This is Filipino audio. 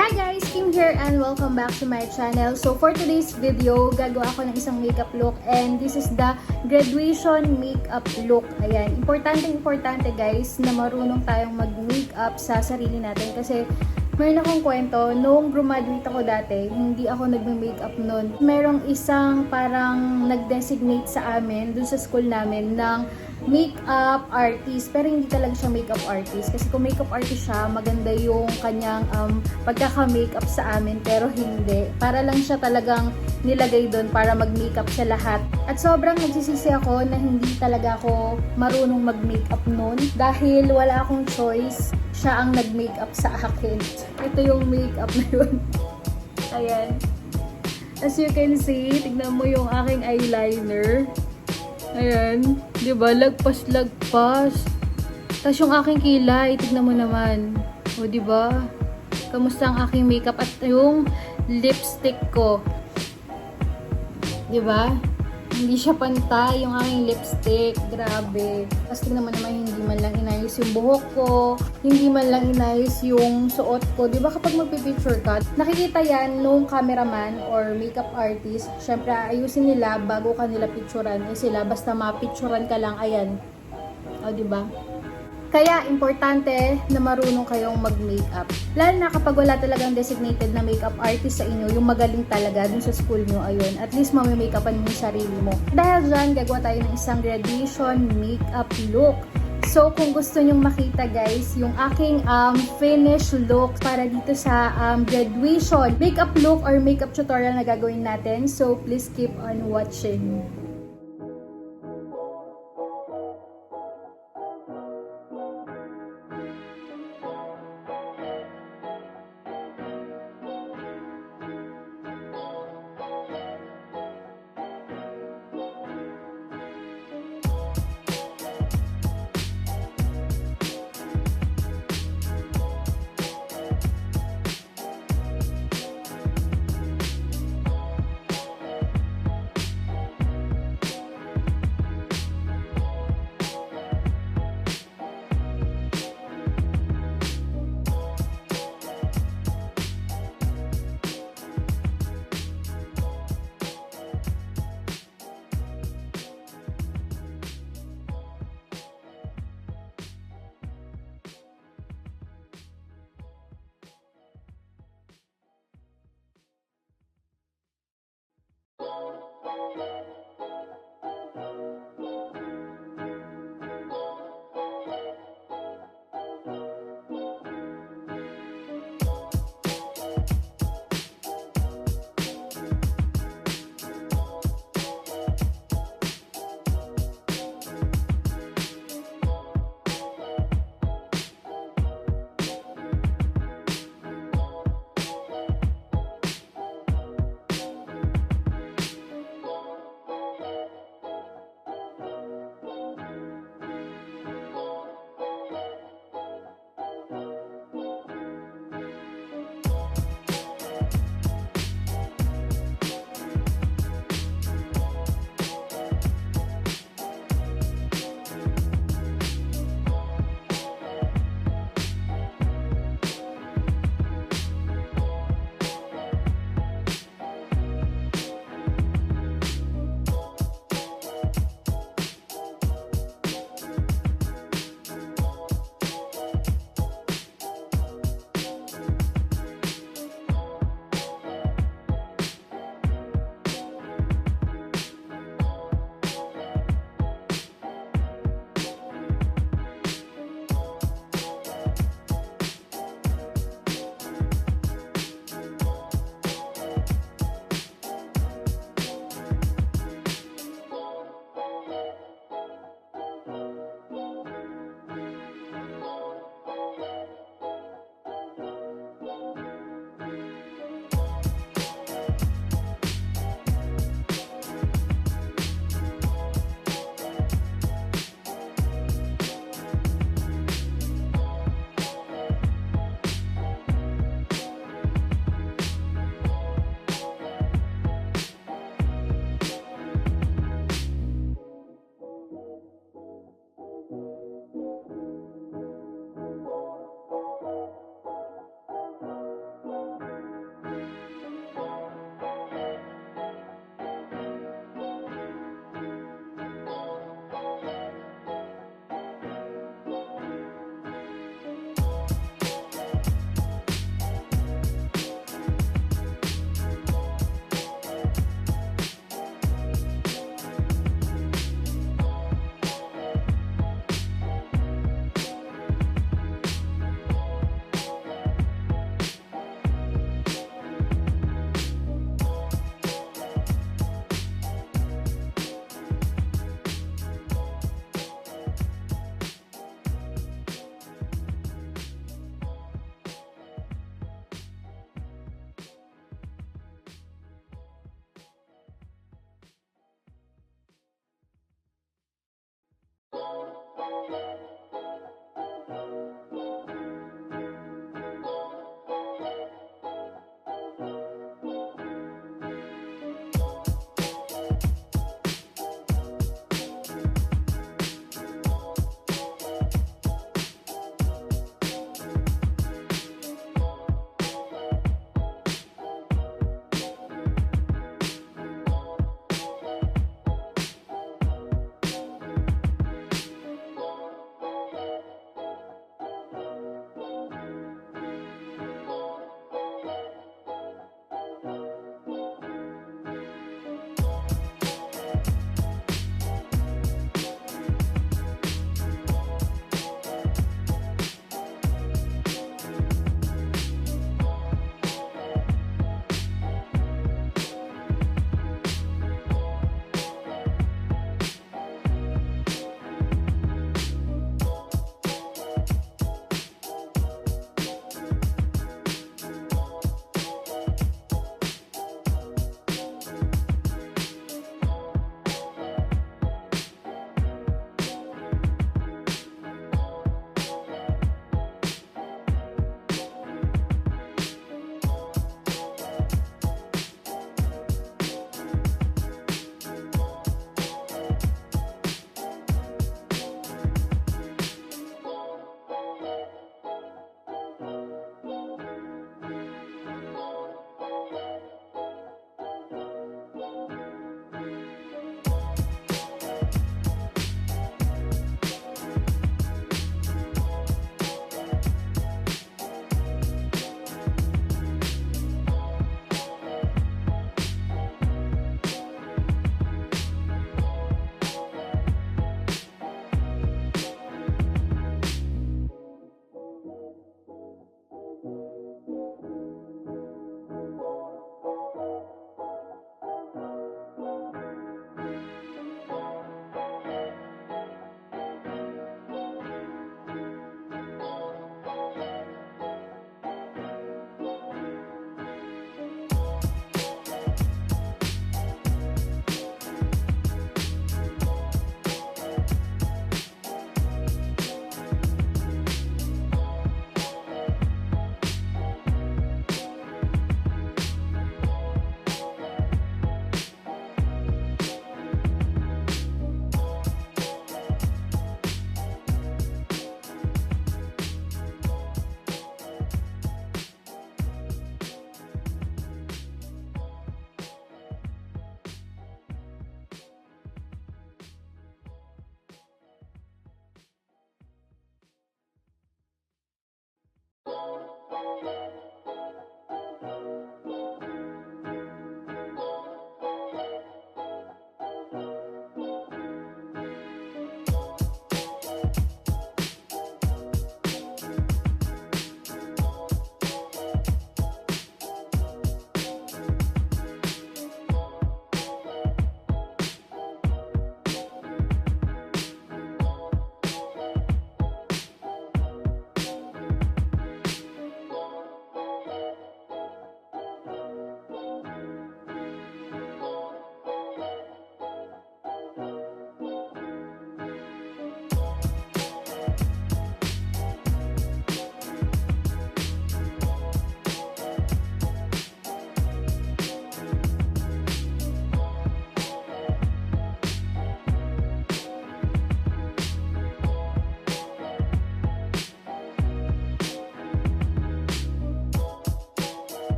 Hi guys! Kim here and welcome back to my channel. So for today's video, gagawa ako ng isang makeup look and this is the graduation makeup look. Ayan, importante guys na marunong tayong mag-makeup sa sarili natin kasi mayroon akong kwento, nung graduate ako dati, hindi ako nagme-makeup nun. Merong isang parang nag-designate sa amin, dun sa school namin, ng makeup artist. Pero hindi talaga siya makeup artist. Kasi kung makeup artist siya, maganda yung kanyang pagkaka-makeup sa amin. Pero hindi. Para lang siya talagang nilagay dun para mag-makeup sa lahat. At sobrang nagsisisi ako na hindi talaga ako marunong mag-makeup nun. Dahil wala akong choice. Siya ang nag-makeup sa akin. Ito yung makeup na yun. Ayan. As you can see, tignan mo yung aking eyeliner. Ayan. Diba? Lagpas-lagpas. Tapos yung aking kilay, tignan mo naman. O diba? Kamusta ang aking makeup? At yung lipstick ko. Diba? Hindi siya pantay yung aking lipstick. Grabe. Tapos tignan mo naman, hindi man lang inayos yung buhok ko. Hindi man lang inayos yung suot ko. Diba kapag magpipicture ka, nakikita yan nung cameraman or makeup artist. Syempre, ayusin nila bago ka nila picturean. Eh sila, basta mapicturean ka lang, ayan. O, diba? Kaya, importante na marunong kayong mag-makeup. Lalo na kapag wala talagang designated na makeup artist sa inyo, yung magaling talaga dun sa school nyo, ayun. At least mami-makeupan mo yung sarili mo. Dahil dyan, gagawa tayo ng isang graduation makeup look. So, kung gusto nyong makita guys, yung aking finished look para dito sa graduation makeup look or makeup tutorial na gagawin natin. So, please keep on watching.